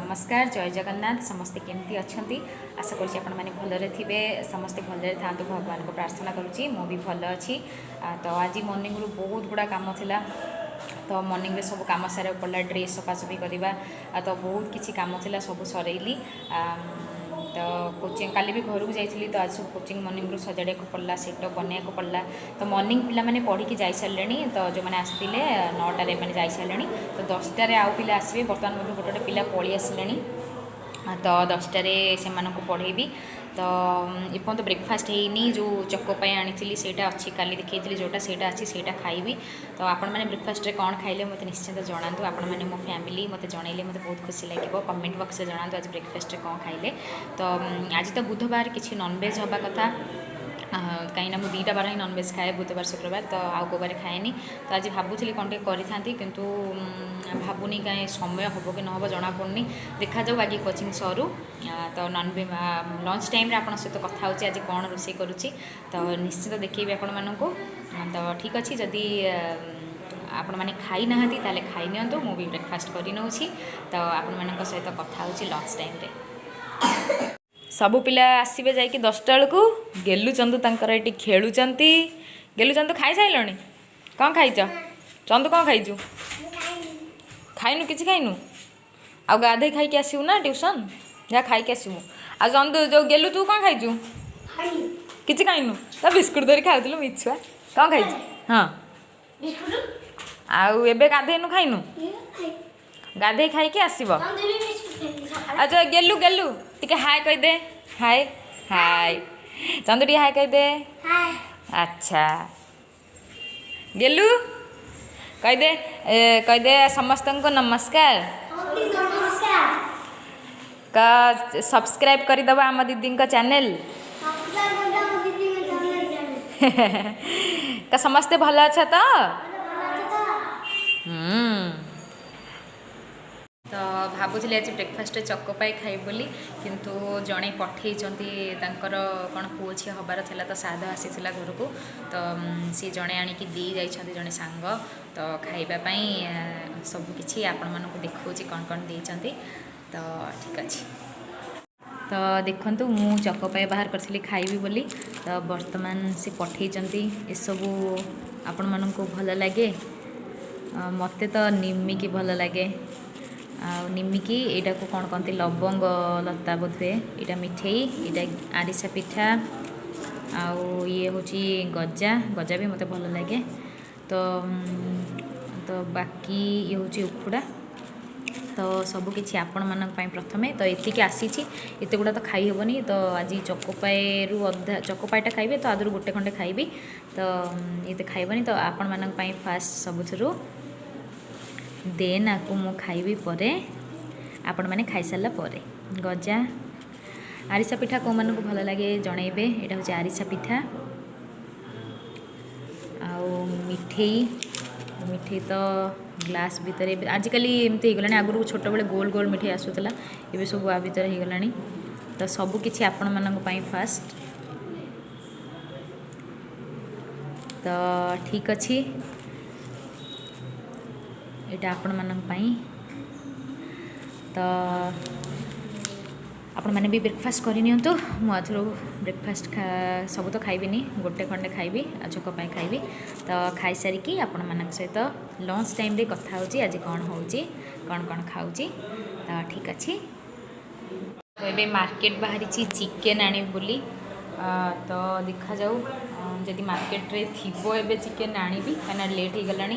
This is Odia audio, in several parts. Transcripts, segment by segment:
नमस्कार जय जगन्नाथ समस्ते केमती अच्छा आशा करुँच आपण मैंने भलरे थे समस्ते भलरे था भगवान को प्रार्थना करुँची मु भी भल अच्छी तो आज मॉर्निंग रु बहुत गुड़ा काम थिला तो मॉर्निंग रे सब काम सारे पड़ा ड्रेस सफासफी करवा तो बहुत किसी काम थिला सब सरैली तो कोचिंग काली भी घर को जाइली तो आज सब कोचिंग मॉर्निंग रू सजाड़ा को पड़ा सेटअप बनया को पड़ा तो मॉर्निंग पिला माने पढ़ी की जाई सारे तो जो मैंने आसते 9टारे मैंने जाई सारे तो 10टारे आउ पिला आसवे बर्तमान गोटे गोटे पिला पलि आसिले तो 10टारे से पढ़ेबी तो एपन तो ब्रेकफास्ट होनी जो चकोपाई आनी से अच्छी काली देखी जोटा से अच्छी से खाइबी तो आपण मैंने ब्रेकफास्ट रे कौन खाइले मत निश्चिंत जनातु आपण मैंने मो फैमिली मत जनइले मत बहुत खुशी लगे कमेंट बॉक्स में जनातु आज ब्रेकफास्ट रे कौन खाइले तो आज तो बुधवार किसी नॉनवेज हवा कथा कहीं मुझे 2टा बार ही नॉनवेज खाए बुधवार शुक्रवार तो आउ को बार खाएनी तो आज भावुली कौन टे करी किंतु भावुनी कहीं समय हम कि न जना पड़नी देखा जाऊ आगे कोचिंग सरू तो नॉनवेज लंच टाइम आप सहित कथा होची आज कौन रोषे करुच्ची तो निश्चित देखी आपण मानक तो ठीक अच्छे जदि आपण मैंने खाई ना ताले खाई नियंतु मु भी ब्रेकफास्ट कर नौची तो आपण मान सहित कथा होची लंच टाइम रे सबु पिला आसबे जा 10टा बेलू गेलु चंदू तंकर ये खेलुंट गेलु चंदू खाई सारे कौन खाइच चंदू कौन खाइचु खाइनु किसी खाइनु आ गाधे खाई आसबू ना ट्यूशन जहाँ खाई आसबू आ चंदू जो गेलु तू कौन खाइचु किसी खाइनु तो बिस्कुट धरी खाऊ मिछुआ कौन खाइचु हाँ आउ एबे गाधेनु खाइनु गाधे खाई आसब अच्छा गेलु गेलु टिके हाय कह दे हाय हाय चंदू टी हाय कह दे अच्छा गेलु कह दे समस्त को नमस्कार का सब्सक्राइब करदब आम दीदी का चैनल का समस्ते भल अच्छा तो तो भावुली आज ब्रेकफास्ट चकोपाई खाई बोली किंतु जड़े पठे कौन पुओ झी हबार था तो साध आसी घर को तो सी जड़े आणिकी दी जाइए जड़े सांग तो खाइबापी सबकि आपण मानक देखा कौन कौन देती तो ठीक अच्छे तो देखु मु चकोपाई बाहर करी खाइबी बोली तो वर्तमान से पठे एसबू आपण मानक भल लगे मत तो निमिकी भल लगे निमिकी यहाँ को कौन कहते लवंग लता बोधे यहाँ मिठेई यहाँ आरिसा पिठा आउ ये हूँ गजा गजा भी मत भल लगे तो तो बाकी ये हूँ उखुड़ा तो सबकि आपण मानक प्रथमे तो ये आसी एत गुड़ा तो खाई हेनी तो आज चकोपाई रु अधा चकोपाईटा खाइबे तो आदर गोटे खंडे खाइबी तो ये खाइबनी तो आपण मानक फास्ट सबुथु देन आपको मु खाइबी परे आपण मैंने खाई सारा परे गजा आरिसा पिठा को मानक भल लगे जनइबे यहाँ हूँ आरिसा पिठा आउ मिठेई मिठेई तो ग्लास भितर आजिकल एमती हो गला आगुरी छोट बड़े गोल गोल मिठेई आसूला ये सब आ भर हो गला तो सबकि आपण मानक फास्ट तो ठीक अच्छे यहाँ आपण मानक तो आपण मैंने भी ब्रेकफास्ट करनी मुझे ब्रेकफास्ट सब तो खाइबी गोटे खंडे खाइबी चकोपाई खाइबी तो खाई सारिकी आपण मानक सहित लंच टाइम रे कथा होची आज कौन होची कौन कौन खाऊची तो ठीक अच्छे तो ये मार्केट बाहरी चिकेन आनी बोली तो देखा जाऊ जदि मार्केट रे थिबो एबे चिकेन आनीबी कहीं लेट हो गला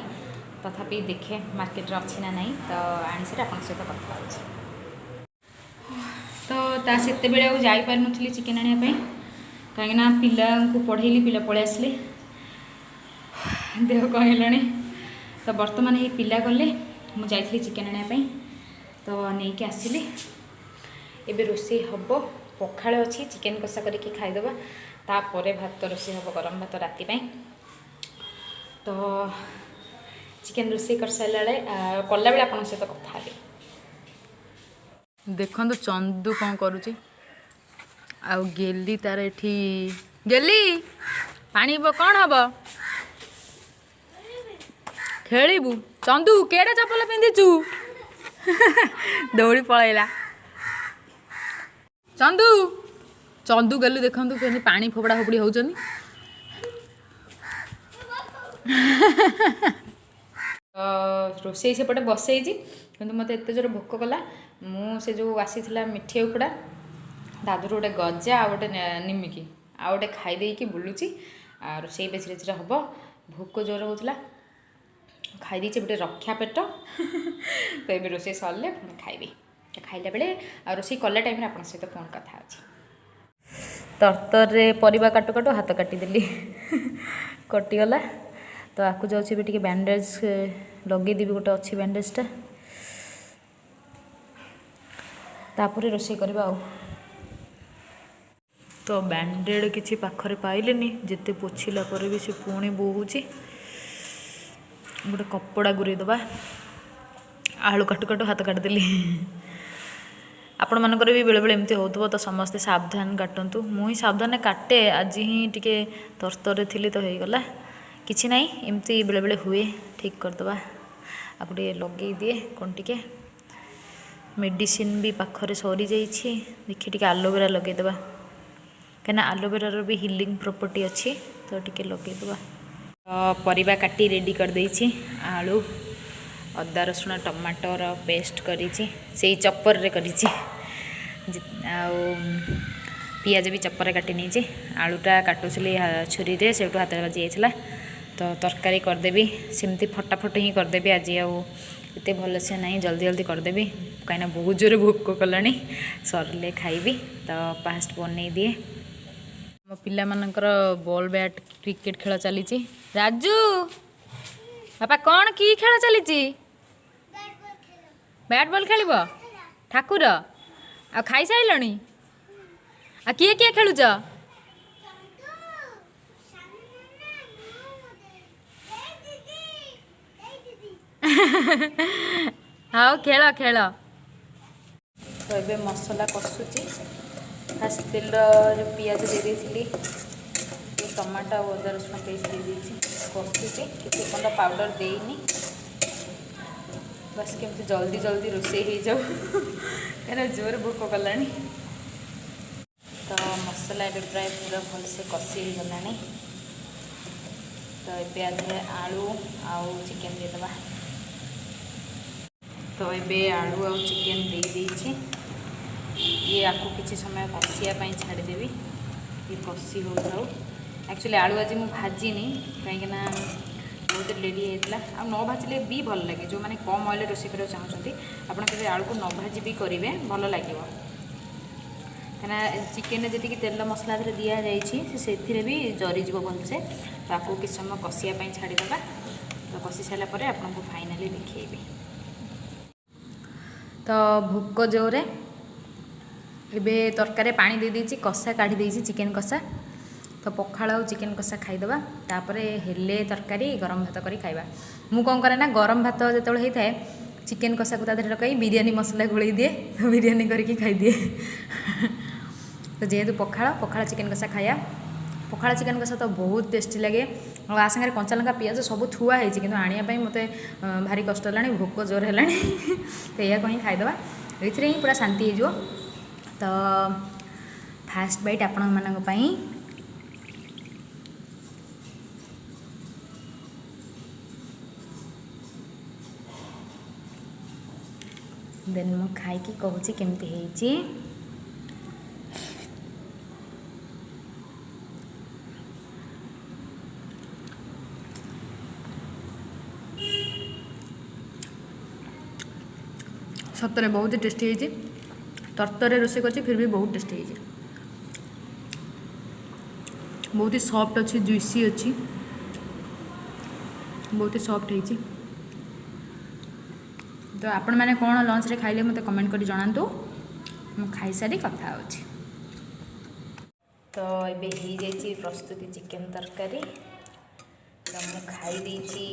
तथापि देखे मार्केट अच्छी ना नहीं तो आनी से आप सहित कथा हो तो से जापार नी चिकेन आने कहीं पिला को पढ़ेली पिला पलि आसले देह कहलानी तो बर्तमान ये पिला गले मुझे चिकेन आने तो नहीं कि आसली एबे रोषे हम पखाड़ अच्छी चिकेन कषा करके खाईदे तापर भात रोषे हम गरम भात राति तो चिकेन रोषे कर सारे कला बेले आप सहित कथा देखु चंदू कौन करुच्ची आउ गेली तार एठी गेली पानी कौन हम खेलबू चंदू केड़ा चपल पिंधिचु दौड़ी पलैला चंदू चंदू गलु देखंतु केनी पानी फोपड़ा फोपड़ी होउचनी रोषेई सेपटे बसैची किंतु मते एते जोर भोक कला मु से जो आसीथिला मिठी उखुड़ा दादुर गोटे गजा आ गोटे निमिकी आ गोटे खाई देकी बुलुची आ रोषेई बेचरे बेचरे हम भोक जोर होउतला खाई देछि गोटे रक्षा पेट तो ये रोषेई सरले पुणी खाइबी खाइला बेले आ रोषेई कला टाइम रे आपन सहित फोन कथा अछि तरतर रे परिबा काटु काटु हाथ काटिदेली कटिगला तो आपको जाऊँगी भी टे बैंडेज लगेदेवी गोटे अच्छी बैंडेजटा तापर रोषेई करवा तो बैंडेड किसी पाखरे पाइलेनी जिते पोछिला पर भी से पुणी बोहुची गोटे कपड़ा गुरे दबा आलू काटु काटु हाथ काटिदेली आपण मानकर भी बेले बेले एमती होतबो तो समस्ते सावधान काटंतु मुई सावधान काटे आज ही टिके तरतरे थिली तो हो गला किछि नहीं एमती बेले बेले हुए ठीक करदबा आपको टे लगे दिए कौन टिके मेडिसिन भी पाखरे सरी जाइए देखिए टिके आलोवेरा लगेदेबा कहीं आलोवेरार भी हिलिंग प्रॉपर्टी अच्छी तो टिके लगेदेबा परिबा काटी रेडी कर देछि आलू अदा रसुण टमाटर पेस्ट करिछि से चप्पर रे करिछि पियाज भी चप्पर काटी नहीं आलूटा काटुली छुरी रे से हाथ बाजी जाइला तो तरकारी करदेवी सेमती फटाफट ही करदेवी आज आते भल से ना जल्दी जल्दी करदेवी कहीं बहुत जोर भोक कलानी सरले खाइबी तो फास्ट बन दिए मो पिला मानकर बॉल बैट क्रिकेट खेल चली राजू बापा कौन की खेल चली बैट बॉल खेल ठाकुर आ खाई साइलनी आ किए किए खेलुच हाँ खेल खेल तो ये मसला कषुची फास्ट तेल पियाज दे देती टमाटो और अदा रसुण पेस्ट दे देती कषुची किसी पर्यटन पाउडर देनी बस केमती जल्दी जल्दी रोषेई हो जाऊ कहीं जोर भोक कलानी तो मसला ए प्राय पूरा भलसे कषि गलानी तो ये आलू आउ चिकेन देदेबा तो ये आलू आउ चिकेन दे देछि ये आपको किसी समय कषियापी छाड़देवी ये कषि हो जाऊ एक्चुअली आलू आज मुझे भाजीनी कहीं बहुत लेडी होता आ न भाजिले भी भल लगे जो मैंने कम ऑयल रोषेई करा चाहते आपड़ के आलू को न भाजी भी करेंगे भल लगे कहीं चिकेन जी तेल मसला दि जाए से भी जरीज भलसे तो आपको किसी समय कषियापी छाड़देवा तो कषि सारापर आपको फाइनाली देखी तो भोक जोरे एबे तरकारी पानी दे देछि कषा काढ़ी देछि चिकेन कषा तो पखाड़ और चिकेन कषा खाईदबा तापरे हेले तरकारी गरम भात करी खाइबा मु कौन करे ना गरम भात जो होता है चिकेन कषा को तादेह रखी बिरियानी मसला गोलई दिए तो बिरियानी करके खाई दिए तो जेहेतु पखाड़ पखाड़ चिकेन कषा खाया पखाड़ चिकेन कषा तो बहुत टेस्टी लगे और आ सागर कंचा लंका पियाज सब थुआ है कि आने मत भारी कष्ट है भोक जोर है तो यह कहीं खाईदबा ये ही पूरा शांति हो तो फास्ट बाइट आपण मानी देन मु खाई कहूँ केमती है सतरे बहुत टेस्टी है तरतरे रोषेई कर फिर भी बहुत टेस्टी है बहुत ही सॉफ्ट अच्छी जुइसी अच्छी बहुत ही सॉफ्ट है तो आपण मैंने कौन लंच रे खाइले मते कमेंट करी जणांतु मु खाई सारी कथा होछि तो एबे ही जाइछि प्रस्तुति चिकेन तरकारी तो मु खाई देछि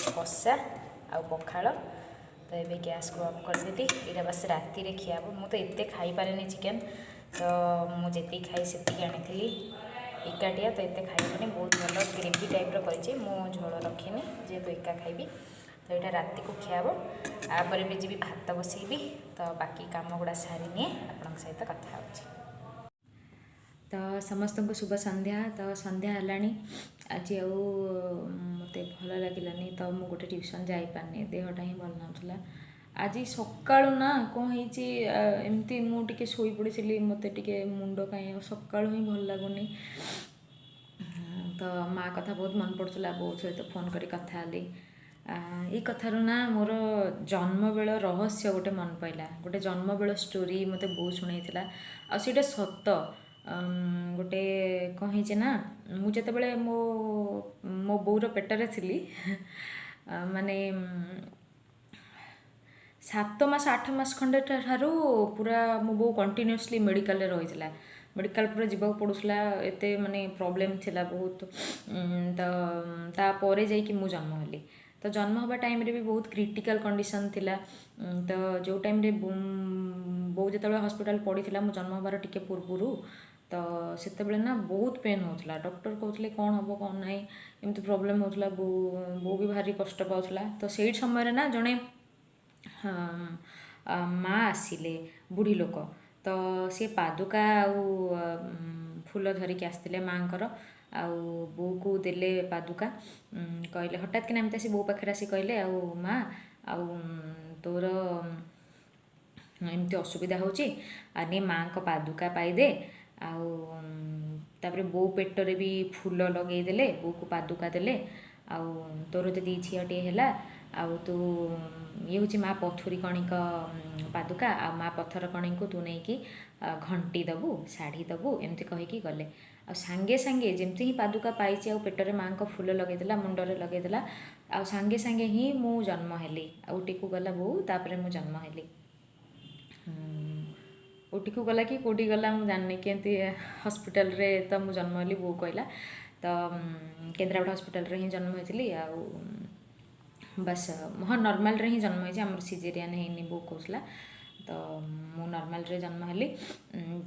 कषा आ पखाड़ तो ये गैस को ऑफ कर देती यहाँ बस राति रे खियाब मु तो एते खाई पारे चिकेन तो मुझे खाई से आनी एकाटिया तो एते खाइबनी बहुत भल ग्रेवी टाइप कर झोल रखिनी जेहेतु एका खाइबी तो ଏଇଟା ରାତିକୁ ଖିଆ ହେବ। ତାପରେ ବି ଯିବି ଭାତ ବସେଇବି, ତ ବାକି କାମ ଗୁଡ଼ା ସାରି ନିଏ, ଆପଣଙ୍କ ସହିତ କଥା ହେଉଛି। ତ ସମସ୍ତଙ୍କୁ ଶୁଭ ସନ୍ଧ୍ୟା। ତ ସନ୍ଧ୍ୟା ହେଲାଣି, ଆଜି ଆଉ ମୋତେ ଭଲ ଲାଗିଲାନି, ତ ମୁଁ ଗୋଟେ ଟ୍ୟୁସନ୍ ଯାଇପାରିନି, ଦେହଟା ହିଁ ଭଲ ନଥିଲା। ଆଜି ସକାଳୁ ନା କ'ଣ ହେଇଛି, ଏମିତି ମୁଁ ଟିକେ ଶୋଇପଡ଼ିଥିଲି, ମୋତେ ଟିକେ ମୁଣ୍ଡ କାଇଁ ସକାଳୁ ହିଁ ଭଲ ଲାଗୁନି। ତ ମା କଥା ବହୁତ ମନେ ପଡ଼ୁଥିଲା, ବୋଉ ସହିତ ଫୋନ୍ କରି କଥା ହେଲି। ଏଇ କଥାରୁ ନା ମୋର ଜନ୍ମବେଳ ରହସ୍ୟ ଗୋଟେ ମନେ ପଡ଼ିଲା। ଗୋଟେ ଜନ୍ମବେଳ ଷ୍ଟୋରି ମୋତେ ବୋଉ ଶୁଣେଇଥିଲା, ଆଉ ସେଇଟା ସତ। ଗୋଟେ କ'ଣ ହେଇଛି ନା, ମୁଁ ଯେତେବେଳେ ମୋ ବୋଉର ପେଟରେ ଥିଲି ମାନେ 7 ମାସ 8 ମାସ ଖଣ୍ଡେ ଠାରୁ ପୁରା ମୋ ବୋଉ କଣ୍ଟିନ୍ୟୁଅସଲି ମେଡ଼ିକାଲରେ ରହିଥିଲା। ମେଡ଼ିକାଲ ପୁରା ଯିବାକୁ ପଡ଼ୁଥିଲା, ଏତେ ମାନେ ପ୍ରୋବ୍ଲେମ୍ ଥିଲା ବହୁତ। ତ ତାପରେ ଯାଇକି ମୁଁ ଜନ୍ମ ହେଲି। ତ ଜନ୍ମ ହେବା ଟାଇମ୍ରେ ବି ବହୁତ କ୍ରିଟିକାଲ୍ କଣ୍ଡିସନ୍ ଥିଲା। ତ ଯେଉଁ ଟାଇମ୍ରେ ବୋଉ ଯେତେବେଳେ ହସ୍ପିଟାଲ ପଡ଼ିଥିଲା ମୁଁ ଜନ୍ମ ହେବାର ଟିକେ ପୂର୍ବରୁ, ତ ସେତେବେଳେ ନା ବହୁତ ପେନ୍ ହେଉଥିଲା। ଡକ୍ଟର କହୁଥିଲେ କ'ଣ ହେବ କ'ଣ ନାହିଁ, ଏମିତି ପ୍ରୋବ୍ଲେମ୍ ହେଉଥିଲା। ବୋଉ ବି ଭାରି କଷ୍ଟ ପାଉଥିଲା। ତ ସେଇ ସମୟରେ ନା ଜଣେ ମା ଆସିଲେ, ବୁଢ଼ୀ ଲୋକ। ତ ସେ ପାଦୁକା ଆଉ ଫୁଲ ଧରିକି ଆସିଥିଲେ ମାଆଙ୍କର, ଆଉ ବୋଉକୁ ଦେଲେ ପାଦୁକା। କହିଲେ ହଠାତ୍ କିନା ଏମିତି ଆସି ବୋଉ ପାଖରେ ଆସି କହିଲେ, ଆଉ ମା, ଆଉ ତୋର ଏମିତି ଅସୁବିଧା ହେଉଛି, ନେ ମାଆଙ୍କ ପାଦୁକା ପାଇଦେ। ଆଉ ତାପରେ ବୋଉ ପେଟରେ ବି ଫୁଲ ଲଗେଇଦେଲେ, ବୋଉକୁ ପାଦୁକା ଦେଲେ। ଆଉ ତୋର ଯଦି ଝିଅଟିଏ ହେଲା, ଆଉ ତୁ ଇଏ ହେଉଛି ମା ପଥୁରିକଣିଙ୍କ ପାଦୁକା, ଆଉ ମା ପଥରକଣିଙ୍କୁ ତୁ ନେଇକି ଘଣ୍ଟି ଦେବୁ, ଶାଢ଼ୀ ଦେବୁ, ଏମିତି କହିକି ଗଲେ। ଆଉ ସାଙ୍ଗେ ସାଙ୍ଗେ ଯେମିତି ହିଁ ପାଦୁକା ପାଇଛି, ଆଉ ପେଟରେ ମାଆଙ୍କ ଫୁଲ ଲଗେଇଦେଲା, ମୁଣ୍ଡରେ ଲଗେଇଦେଲା, ଆଉ ସାଙ୍ଗେ ସାଙ୍ଗେ ହିଁ ମୁଁ ଜନ୍ମ ହେଲି। ଆଉ ଉଠିକୁ ଗଲା ବୋଉ, ତାପରେ ମୁଁ ଜନ୍ମ ହେଲି। ଉଠିକୁ ଗଲା କି କେଉଁଠି ଗଲା ମୁଁ ଜାଣିନି, କେମିତି ହସ୍ପିଟାଲରେ ତ ମୁଁ ଜନ୍ମ ହେଲି, ବୋଉ କହିଲା। ତ କେନ୍ଦ୍ରାପଡ଼ା ହସ୍ପିଟାଲରେ ହିଁ ଜନ୍ମ ହେଇଥିଲି। ଆଉ ବାସ୍, ହଁ ନର୍ମାଲରେ ହିଁ ଜନ୍ମ ହେଇଛି, ଆମର ସିଜେରିଆନ୍ ହେଇନି ବୋଉ କହୁଥିଲା। ତ ମୁଁ ନର୍ମାଲରେ ଜନ୍ମ ହେଲି।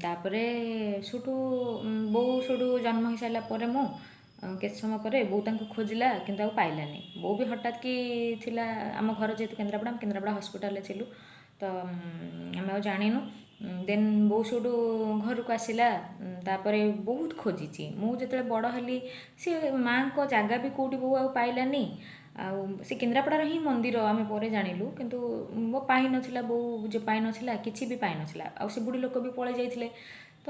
ତାପରେ ବୋଉ ଜନ୍ମ ହେଇସାରିଲା ପରେ ମୁଁ କେତେ ସମୟ ପରେ ବୋଉ ତାଙ୍କୁ ଖୋଜିଲା, କିନ୍ତୁ ଆଉ ପାଇଲାନି। ବୋଉ ବି ହଠାତ୍ କି ଥିଲା, ଆମ ଘର ଯେହେତୁ କେନ୍ଦ୍ରାପଡ଼ା, ଆମେ କେନ୍ଦ୍ରାପଡ଼ା ହସ୍ପିଟାଲରେ ଥିଲୁ, ତ ଆମେ ଆଉ ଜାଣିନୁ। ଦେନ୍ ବୋଉ ଘରକୁ ଆସିଲା। ତାପରେ ବହୁତ ଖୋଜିଛି। ମୁଁ ଯେତେବେଳେ ବଡ଼ ହେଲି, ସେ ମାଆଙ୍କ ଜାଗା ବି କେଉଁଠି ବୋଉ ଆଉ ପାଇଲାନି। ଆଉ ସେ କେନ୍ଦ୍ରାପଡ଼ାର ହିଁ ମନ୍ଦିର ଆମେ ପରେ ଜାଣିଲୁ, କିନ୍ତୁ ମୋ ପାଇନଥିଲା, ବୋଉ ଯେ ପାଇନଥିଲା, କିଛି ବି ପାଇନଥିଲା। ଆଉ ସେ ବୁଢ଼ୀ ଲୋକ ବି ପଳେଇ ଯାଇଥିଲେ, ତ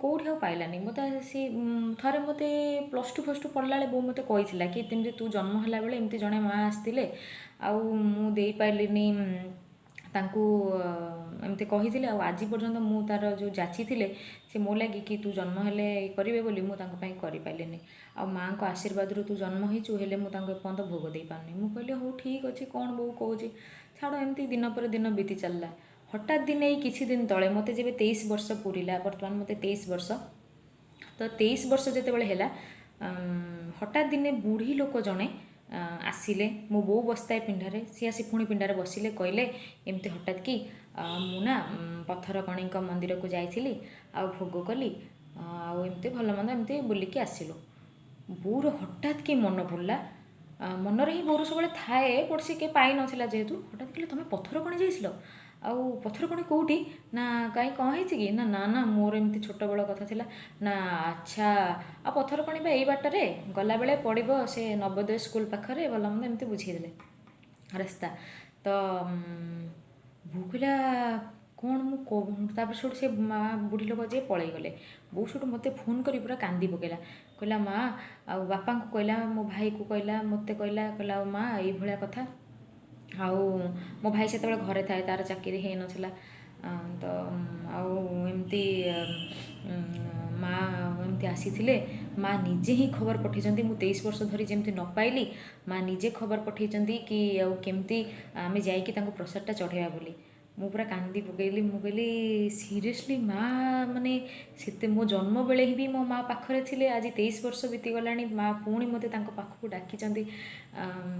କେଉଁଠି ଆଉ ପାଇଲାନି। ସେ ଥରେ ମୋତେ +2 ପଢ଼ିଲା ବେଳେ ବୋଉ ମୋତେ କହିଥିଲା କି ଏମିତି ତୁ ଜନ୍ମ ହେଲାବେଳେ ଏମିତି ଜଣେ ମା ଆସିଥିଲେ, ଆଉ ମୁଁ ଦେଇପାରିଲିନି ତାଙ୍କୁ, ଏମିତି କହିଥିଲେ। ଆଉ ଆଜି ପର୍ଯ୍ୟନ୍ତ ମୁଁ ତା'ର ଯେଉଁ ଯାଚିଥିଲେ, ସେ ମୋ ଲାଗି କି ତୁ ଜନ୍ମ ହେଲେ କରିବେ ବୋଲି, ମୁଁ ତାଙ୍କ ପାଇଁ କରିପାରିଲିନି। ଆଉ ମାଆଙ୍କ ଆଶୀର୍ବାଦରୁ ତୁ ଜନ୍ମ ହେଇଛୁ, ହେଲେ ମୁଁ ତାଙ୍କୁ ଏପର୍ଯ୍ୟନ୍ତ ଭୋଗ ଦେଇପାରୁନି। ମୁଁ କହିଲି ହଉ ଠିକ୍ ଅଛି, କ'ଣ ବୋଉ କହୁଛି, ଛାଡ଼। ଏମିତି ଦିନ ପରେ ଦିନ ବିତି ଚାଲିଲା। ହଠାତ୍ ଦିନେ ଏଇ କିଛି ଦିନ ତଳେ, ମୋତେ ଯେବେ 23 ବର୍ଷ ପୁରିଲା, ବର୍ତ୍ତମାନ ମୋତେ 23 ବର୍ଷ, ତ 23 ବର୍ଷ ଯେତେବେଳେ ହେଲା, ହଠାତ୍ ଦିନେ ବୁଢ଼ୀ ଲୋକ ଜଣେ ଆସିଲେ। ମୋ ବୋଉ ବସିଥାଏ ପିଣ୍ଡାରେ, ସିଏ ଆସି ପୁଣି ପିଣ୍ଡାରେ ବସିଲେ। କହିଲେ ଏମିତି ହଠାତ୍ କି, ମୁଁ ନା ପଥରକଣିଙ୍କ ମନ୍ଦିରକୁ ଯାଇଥିଲି, ଆଉ ଭୋଗ କଲି, ଆଉ ଏମିତି ଭଲ ମନ୍ଦ ଏମିତି ବୁଲିକି ଆସିଲୁ। ବୋଉର ହଠାତ୍ କି ମନେ ପଡ଼ିଲା, ମନରେ ହିଁ ବୋଉର ସବୁବେଳେ ଥାଏ, ବଟ୍ ସେ କିଏ ପାଇନଥିଲା ଯେହେତୁ। ହଠାତ୍ କହିଲେ ତମେ ପଥରକଣି ଯାଇଥିଲ, ଆଉ ପଥରକଣି କେଉଁଠି, ନା କାହିଁ କ'ଣ ହେଇଛି କି, ନା ନା ନା ମୋର ଏମିତି ଛୋଟବେଳ କଥା ଥିଲା। ନା ଆଚ୍ଛା, ଆଉ ପଥରକଣି ବା ଏଇ ବାଟରେ ଗଲାବେଳେ ପଡ଼ିବ, ସେ ନବୋଦୟ ସ୍କୁଲ ପାଖରେ, ଭଲ ମନ୍ଦ ଏମିତି ବୁଝେଇଦେଲେ ରାସ୍ତା। ତ ବୋଉ କହିଲା କ'ଣ ମୁଁ, ତାପରେ ସେ ମା ବୁଢ଼ୀ ଲୋକ ଯିଏ ପଳେଇଗଲେ। ବୋଉ ମୋତେ ଫୋନ୍ କରି ପୁରା କାନ୍ଦି ପକାଇଲା। କହିଲା ମା, ଆଉ ବାପାଙ୍କୁ କହିଲା, ମୋ ଭାଇକୁ କହିଲା, ମୋତେ କହିଲା ଆଉ ମା ଏଇଭଳିଆ କଥା। ଆଉ ମୋ ଭାଇ ସେତେବେଳେ ଘରେ ଥାଏ, ତା'ର ଚାକିରି ହେଇନଥିଲା। ତ ଆଉ ଏମିତି ମା ଏମିତି ଆସିଥିଲେ। ମା ନିଜେ ହିଁ ଖବର ପଠାଇଛନ୍ତି, ମୁଁ 23 ବର୍ଷ ଧରି ଯେମିତି ନ ପାଇଲି, ମା ନିଜେ ଖବର ପଠାଇଛନ୍ତି କି ଆଉ କେମିତି ଆମେ ଯାଇକି ତାଙ୍କୁ ପ୍ରସାଦଟା ଚଢ଼େଇବା ବୋଲି। ମୁଁ ପୁରା କାନ୍ଦି ପକାଇଲି। ମୁଁ କହିଲି ସିରିୟସଲି ମା, ମାନେ ମୋ ଜନ୍ମ ବେଳେ ବି ମୋ ମା ପାଖରେ ଥିଲେ, ଆଜି 23 ବର୍ଷ ବିତିଗଲାଣି, ମା ପୁଣି ମୋତେ ତାଙ୍କ ପାଖକୁ ଡାକିଛନ୍ତି।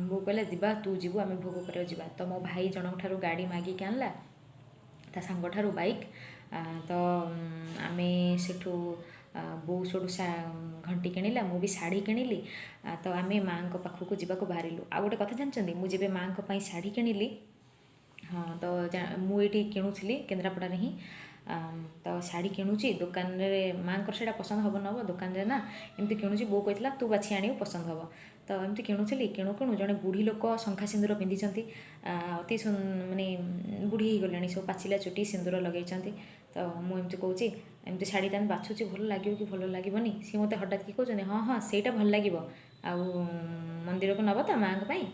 ବୋଉ କହିଲା ଯିବା, ତୁ ଯିବୁ, ଆମେ ଭୋଗ କରିବାକୁ ଯିବା। ତ ମୋ ଭାଇ ଜଣଙ୍କ ଠାରୁ ଗାଡ଼ି ମାଗିକି ଆଣିଲା, ତା ସାଙ୍ଗଠାରୁ ବାଇକ୍। ତ ଆମେ ସେଠୁ ବୋଉ ସେଠୁ ଘଣ୍ଟି କିଣିଲା, ମୁଁ ବି ଶାଢ଼ୀ କିଣିଲି। ତ ଆମେ ମାଆଙ୍କ ପାଖକୁ ଯିବାକୁ ବାହାରିଲୁ। ଆଉ ଗୋଟେ କଥା ଜାଣିଛନ୍ତି, ମୁଁ ଯେବେ ମାଆଙ୍କ ପାଇଁ ଶାଢ଼ୀ କିଣିଲି, ହଁ ତ ମୁଁ ଏଇଠି କିଣୁଥିଲି କେନ୍ଦ୍ରାପଡ଼ାରେ ହିଁ। ତ ଶାଢ଼ୀ କିଣୁଛି ଦୋକାନରେ, ମାଆଙ୍କର ସେଇଟା ପସନ୍ଦ ହେବ ନ ହେବ ଦୋକାନରେ ନା, ଏମିତି କିଣୁଛି। ବୋଉ କହିଥିଲା ତୁ ବାଛି ଆଣିବୁ ପସନ୍ଦ ହେବ। ତ ଏମିତି କିଣୁଥିଲି, କିଣୁ କିଣୁ ଜଣେ ବୁଢ଼ୀ ଲୋକ ଶଙ୍ଖା ସିନ୍ଦୁର ପିନ୍ଧିଛନ୍ତି, ଅତି ମାନେ ବୁଢ଼ୀ ହେଇଗଲେଣି, ସବୁ ପାଚିଲା ଚୁଟି, ସିନ୍ଦୁର ଲଗେଇଛନ୍ତି। ତ ମୁଁ ଏମିତି କହୁଛି, ଏମିତି ଶାଢ଼ୀଟା ଆମେ ବାଛୁଛି, ଭଲ ଲାଗିବ କି ଭଲ ଲାଗିବନି। ସିଏ ମୋତେ ହଠାତ୍ କି କହୁଛନ୍ତି ହଁ ହଁ ସେଇଟା ଭଲ ଲାଗିବ, ଆଉ ମନ୍ଦିରକୁ ନେବ ତ ମାଆଙ୍କ ପାଇଁ।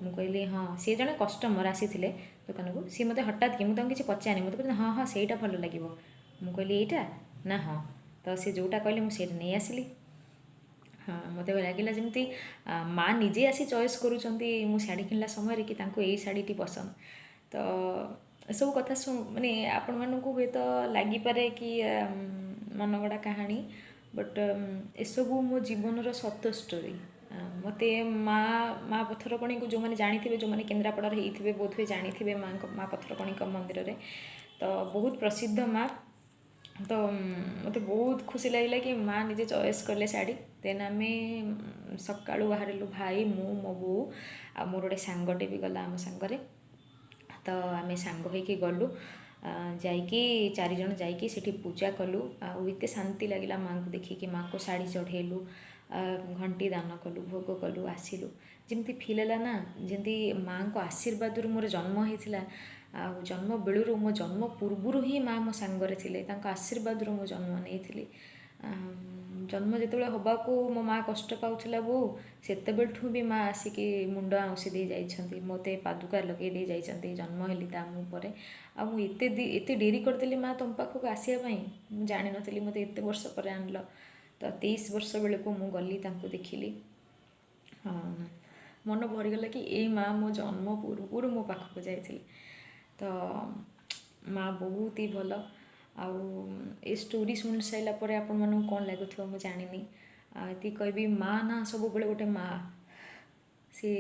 ମୁଁ କହିଲି ହଁ। ସିଏ ଜଣେ କଷ୍ଟମର ଆସିଥିଲେ ଦୋକାନକୁ, ସିଏ ମୋତେ ହଠାତ୍ କି, ମୁଁ ତାଙ୍କୁ କିଛି ପଚାରିନି, ମୋତେ କହୁଛନ୍ତି ହଁ ହଁ ସେଇଟା ଭଲ ଲାଗିବ। ମୁଁ କହିଲି ଏଇଟା ନା, ହଁ। ତ ସେ ଯେଉଁଟା କହିଲେ ମୁଁ ସେଇଟା ନେଇ ଆସିଲି। ହଁ, ମୋତେ ଲାଗିଲା ଯେମିତି ମା ନିଜେ ଆସି ଚଏସ୍ କରୁଛନ୍ତି ମୁଁ ଶାଢ଼ୀ କିଣିଲା ସମୟରେ କି ତାଙ୍କୁ ଏଇ ଶାଢ଼ୀଟି ପସନ୍ଦ। ତ ଏସବୁ କଥା ମାନେ ଆପଣମାନଙ୍କୁ ହୁଏତ ଲାଗିପାରେ କି ମନଗଢ଼ା କାହାଣୀ, ବଟ୍ ଏସବୁ ମୋ ଜୀବନର ସତ ଷ୍ଟୋରି। ମୋତେ ମା ପଥରକଣିକୁ ଯେଉଁମାନେ ଜାଣିଥିବେ, ଯେଉଁମାନେ କେନ୍ଦ୍ରାପଡ଼ାରେ ହେଇଥିବେ ବୋଧହୁଏ ଜାଣିଥିବେ ମା ପଥରକଣିଙ୍କ ମନ୍ଦିରରେ, ତ ବହୁତ ପ୍ରସିଦ୍ଧ ମା। ତ ମୋତେ ବହୁତ ଖୁସି ଲାଗିଲା କି ମା ନିଜେ ଚଏସ୍ କଲେ ଶାଢ଼ୀ। ଦେନ୍ ଆମେ ସକାଳୁ ବାହାରିଲୁ, ଭାଇ, ମୁଁ, ମୋ ବୋଉ, ଆଉ ମୋର ଗୋଟେ ସାଙ୍ଗଟେ ବି ଗଲା ଆମ ସାଙ୍ଗରେ। ତ ଆମେ ସାଙ୍ଗ ହେଇକି ଗଲୁ, ଯାଇକି 4 ଜଣ ଯାଇକି ସେଠି ପୂଜା କଲୁ। ଆଉ ଏତେ ଶାନ୍ତି ଲାଗିଲା ମାଆଙ୍କୁ ଦେଖିକି। ମାଆଙ୍କୁ ଶାଢ଼ୀ ଚଢ଼େଇଲୁ, ଘଣ୍ଟି ଦାନ କଲୁ, ଭୋଗ କଲୁ, ଆସିଲୁ। ଯେମିତି ଫିଲ୍ ହେଲା ନା, ଯେମିତି ମାଆଙ୍କ ଆଶୀର୍ବାଦରୁ ମୋର ଜନ୍ମ ହେଇଥିଲା। ଆଉ ଜନ୍ମ ବେଳରୁ, ମୋ ଜନ୍ମ ପୂର୍ବରୁ ହିଁ ମା ମୋ ସାଙ୍ଗରେ ଥିଲେ, ତାଙ୍କ ଆଶୀର୍ବାଦରୁ ମୁଁ ଜନ୍ମ ନେଇଥିଲି। ଜନ୍ମ ଯେତେବେଳେ ହେବାକୁ ମୋ ମା କଷ୍ଟ ପାଉଥିଲା ବୋଉ, ସେତେବେଳଠୁ ବି ମା ଆସିକି ମୁଣ୍ଡ ଆଉଁସି ଦେଇ ଯାଇଛନ୍ତି, ମୋତେ ପାଦୁକା ଲଗେଇ ଦେଇ ଯାଇଛନ୍ତି ଜନ୍ମ ହେଲି ତା ମୁଁ ପରେ। ଆଉ ମୁଁ ଏତେ ଡେରି କରିଦେଲି ମା ତମ ପାଖକୁ ଆସିବା ପାଇଁ, ମୁଁ ଜାଣିନଥିଲି ମୋତେ ଏତେ ବର୍ଷ ପରେ ଆଣିଲ। ତ 23 ବର୍ଷ ବେଳକୁ ମୁଁ ଗଲି, ତାଙ୍କୁ ଦେଖିଲି। ମନ ଭରିଗଲା କି ଏଇ ମା ମୋ ଜନ୍ମ ପୂର୍ବରୁ ମୋ ପାଖକୁ ଯାଇଥିଲି। ତ ମା ବହୁତ ହି ଭଲ। ଆଉ ଏ ଷ୍ଟୋରି ଶୁଣି ସାରିଲା ପରେ ଆପଣମାନଙ୍କୁ କ'ଣ ଲାଗୁଥିବ ମୁଁ ଜାଣିନି। ଏତିକି କହିବି, ମା ନା ସବୁବେଳେ ଗୋଟେ ମା। ସେ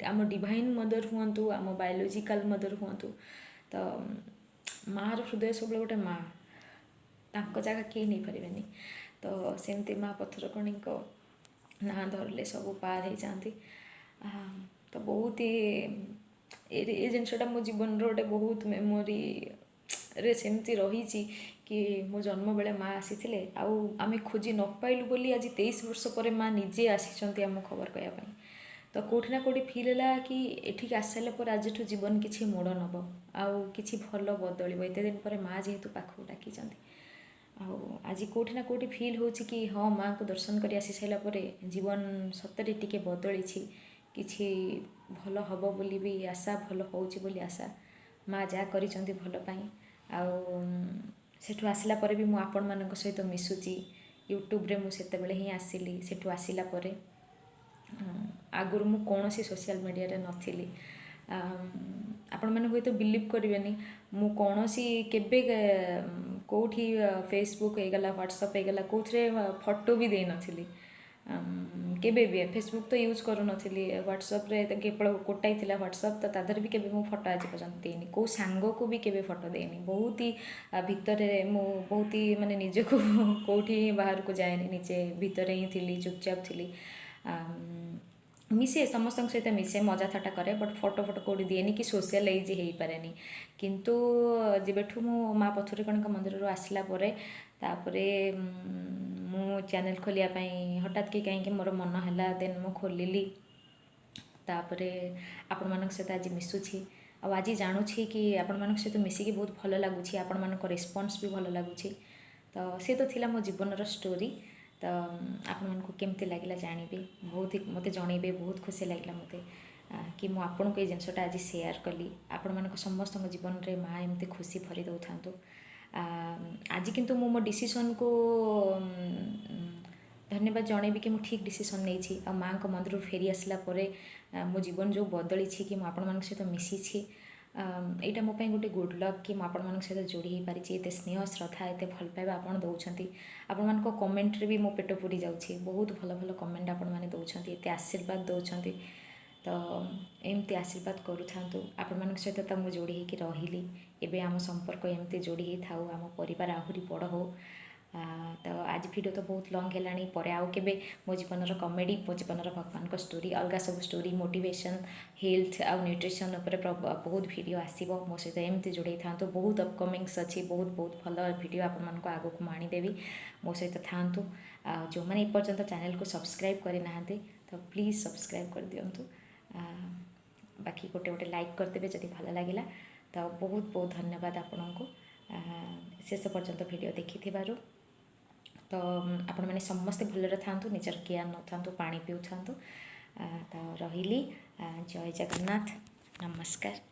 ଆମ ଡିଭାଇନ୍ ମଦର ହୁଅନ୍ତୁ, ଆମ ବାୟୋଲୋଜିକାଲ୍ ମଦର ହୁଅନ୍ତୁ, ତ ମାଆର ହୃଦୟ ସବୁବେଳେ ଗୋଟେ ମା, ତାଙ୍କ ଜାଗା କେହି ନେଇପାରିବେନି। ତ ସେମିତି ମା ପଥରକଣିଙ୍କ ନାଁ ଧରିଲେ ସବୁ ପାର ହେଇଯାଆନ୍ତି। ତ ବହୁତ ଏ ଜିନିଷଟା ମୋ ଜୀବନର ଗୋଟେ ବହୁତ ମେମୋରିରେ ସେମିତି ରହିଛି କି ମୋ ଜନ୍ମ ବେଳେ ମା ଆସିଥିଲେ, ଆଉ ଆମେ ଖୋଜି ନ ପାଇଲୁ ବୋଲି ଆଜି 23 ବର୍ଷ ପରେ ମା ନିଜେ ଆସିଛନ୍ତି ଆମ ଖବର କହିବା ପାଇଁ। ତ କେଉଁଠି ନା କେଉଁଠି ଫିଲ୍ ହେଲା କି ଏଠିକି ଆସିସାରିଲା ପରେ ଆଜିଠୁ ଜୀବନ କିଛି ମୋଡ଼ ନେବ, ଆଉ କିଛି ଭଲ ବଦଳିବ। ଏତେ ଦିନ ପରେ ମା ଯେହେତୁ ପାଖକୁ ଡାକିଛନ୍ତି, ଆଉ ଆଜି କେଉଁଠି ନା କେଉଁଠି ଫିଲ୍ ହେଉଛି କି ହଁ, ମାଆଙ୍କୁ ଦର୍ଶନ କରି ଆସି ସାରିଲା ପରେ ଜୀବନ ସତରେ ଟିକେ ବଦଳିଛି, କିଛି ଭଲ ହେବ ବୋଲି ବି ଆଶା, ଭଲ ହେଉଛି ବୋଲି ଆଶା। ମା ଯାହା କରିଛନ୍ତି ଭଲ ପାଇଁ। ଆଉ ସେଠୁ ଆସିଲା ପରେ ବି ମୁଁ ଆପଣମାନଙ୍କ ସହିତ ମିଶୁଛି ୟୁଟ୍ୟୁବରେ। ମୁଁ ସେତେବେଳେ ହିଁ ଆସିଲି, ସେଠୁ ଆସିଲା ପରେ। ଆଗରୁ ମୁଁ କୌଣସି ସୋସିଆଲ୍ ମିଡ଼ିଆରେ ନଥିଲି। ଆପଣମାନେ ହୁଏତ ବିଲିଭ୍ କରିବେନି, ମୁଁ କୌଣସି କେବେ କେଉଁଠି ଫେସବୁକ୍ ହେଇଗଲା, ହ୍ୱାଟ୍ସଆପ୍ ହେଇଗଲା, କେଉଁଥିରେ ଫଟୋ ବି ଦେଇନଥିଲି କେବେ ବି। ଫେସବୁକ୍ ତ ୟୁଜ୍ କରୁନଥିଲି, ହ୍ୱାଟ୍ସଆପ୍ରେ କେବଳ ଗୋଟାଇ ଥିଲା ହ୍ୱାଟ୍ସଆପ୍, ତ ତା ଦେହରେ ବି କେବେ ମୁଁ ଫଟୋ ଆଜି ପର୍ଯ୍ୟନ୍ତ ଦେଇନି। କେଉଁ ସାଙ୍ଗକୁ ବି କେବେ ଫଟୋ ଦେଇନି। ବହୁତ ହି ଭିତରେ ମୁଁ ବହୁତ ହି ମାନେ ନିଜକୁ କେଉଁଠି ବାହାରକୁ ଯାଏନି, ନିଜେ ଭିତରେ ହିଁ ଥିଲି, ଚୁପଚାପ୍ ଥିଲି। ମିଶେ, ସମସ୍ତଙ୍କ ସହିତ ମିଶେ, ମଜା ଥଟ୍ଟା କରେ, ବଟ୍ ଫଟୋ କେଉଁଠି ଦିଏନି କି ସୋସିଆଲାଇଜ୍ ହେଇପାରେନି। କିନ୍ତୁ ଯେବେଠୁ ମୁଁ ମା ପଥରକଣିଙ୍କ ମନ୍ଦିରରୁ ଆସିଲା ପରେ, ତାପରେ ମୁଁ ଚ୍ୟାନେଲ୍ ଖୋଲିବା ପାଇଁ ହଠାତ୍ କି କାହିଁକି ମୋର ମନ ହେଲା, ଦେନ୍ ମୁଁ ଖୋଲିଲି। ତାପରେ ଆପଣମାନଙ୍କ ସହିତ ଆଜି ମିଶୁଛି, ଆଉ ଆଜି ଜାଣୁଛି କି ଆପଣମାନଙ୍କ ସହିତ ମିଶିକି ବହୁତ ଭଲ ଲାଗୁଛି, ଆପଣମାନଙ୍କ ରେସ୍ପନ୍ସ ବି ଭଲ ଲାଗୁଛି। ତ ସେ ତ ଥିଲା ମୋ ଜୀବନର ଷ୍ଟୋରି। ତ ଆପଣମାନଙ୍କୁ କେମିତି ଲାଗିଲା ଜାଣିବି, ବହୁତ ମୋତେ ଜଣେଇବେ। ବହୁତ ଖୁସି ଲାଗିଲା ମୋତେ କି ମୁଁ ଆପଣଙ୍କୁ ଏଇ ଜିନିଷଟା ଆଜି ସେୟାର କଲି। ଆପଣମାନଙ୍କ ସମସ୍ତଙ୍କ ଜୀବନରେ ମା ଏମିତି ଖୁସି ଭରି ଦେଉଥାନ୍ତୁ। ଆଜି କିନ୍ତୁ ମୁଁ ମୋ ଡିସିସନ୍କୁ ଧନ୍ୟବାଦ ଜଣେଇବି କି ମୁଁ ଠିକ୍ ଡିସିସନ୍ ନେଇଛି। ଆଉ ମାଆଙ୍କ ମନ୍ଦିରରୁ ଫେରି ଆସିଲା ପରେ ମୋ ଜୀବନ ଯେଉଁ ବଦଳିଛି, କି ମୁଁ ଆପଣମାନଙ୍କ ସହିତ ମିଶିଛି, ଏଇଟା ମୋ ପାଇଁ ଗୋଟେ ଗୁଡ଼୍ ଲକ୍ କି ମୁଁ ଆପଣମାନଙ୍କ ସହିତ ଯୋଡ଼ି ହେଇପାରିଛି। ଏତେ ସ୍ନେହ, ଶ୍ରଦ୍ଧା, ଏତେ ଭଲ ପାଇବା ଆପଣ ଦେଉଛନ୍ତି। ଆପଣମାନଙ୍କ କମେଣ୍ଟରେ ବି ମୋ ପେଟ ପୁରି ଯାଉଛି। ବହୁତ ଭଲ ଭଲ କମେଣ୍ଟ ଆପଣମାନେ ଦେଉଛନ୍ତି, ଏତେ ଆଶୀର୍ବାଦ ଦେଉଛନ୍ତି। ତ ଏମିତି ଆଶୀର୍ବାଦ କରୁଥାନ୍ତୁ। ଆପଣମାନଙ୍କ ସହିତ ତ ମୁଁ ଯୋଡ଼ି ହେଇକି ରହିଲି, ଏବେ ଆମ ସମ୍ପର୍କ ଏମିତି ଯୋଡ଼ି ହେଇଥାଉ, ଆମ ପରିବାର ଆହୁରି ବଡ଼ ହେଉ। तो आज वीडियो तो बहुत लंग है पर आउ के मो जीवन कमेडी मो जीवन भगवान स्टोरी अलग सब स्टोरी मोटिवेशन हेल्थ आउ न्यूट्रिशन उपर बहुत वीडियो आसो मो सहित एमती जोड़े था बहुत अपकमिंग्स अच्छी बहुत बहुत भल वीडियो आप आग को आनीदेवी मो सहित था जो मैंने एपर्यंत चैनल को सब्सक्राइब करना तो प्लीज़ सब्सक्राइब कर दिंतु बाकी गोटे गोटे लाइक करदे जदि भल लगे तो बहुत बहुत धन्यवाद आपण को शेष पर्यंत वीडियो देखि तो आपण मैंने समस्ते भलरे थांतु निजर केयर न था पानी पिउ था तो रही जय जगन्नाथ नमस्कार।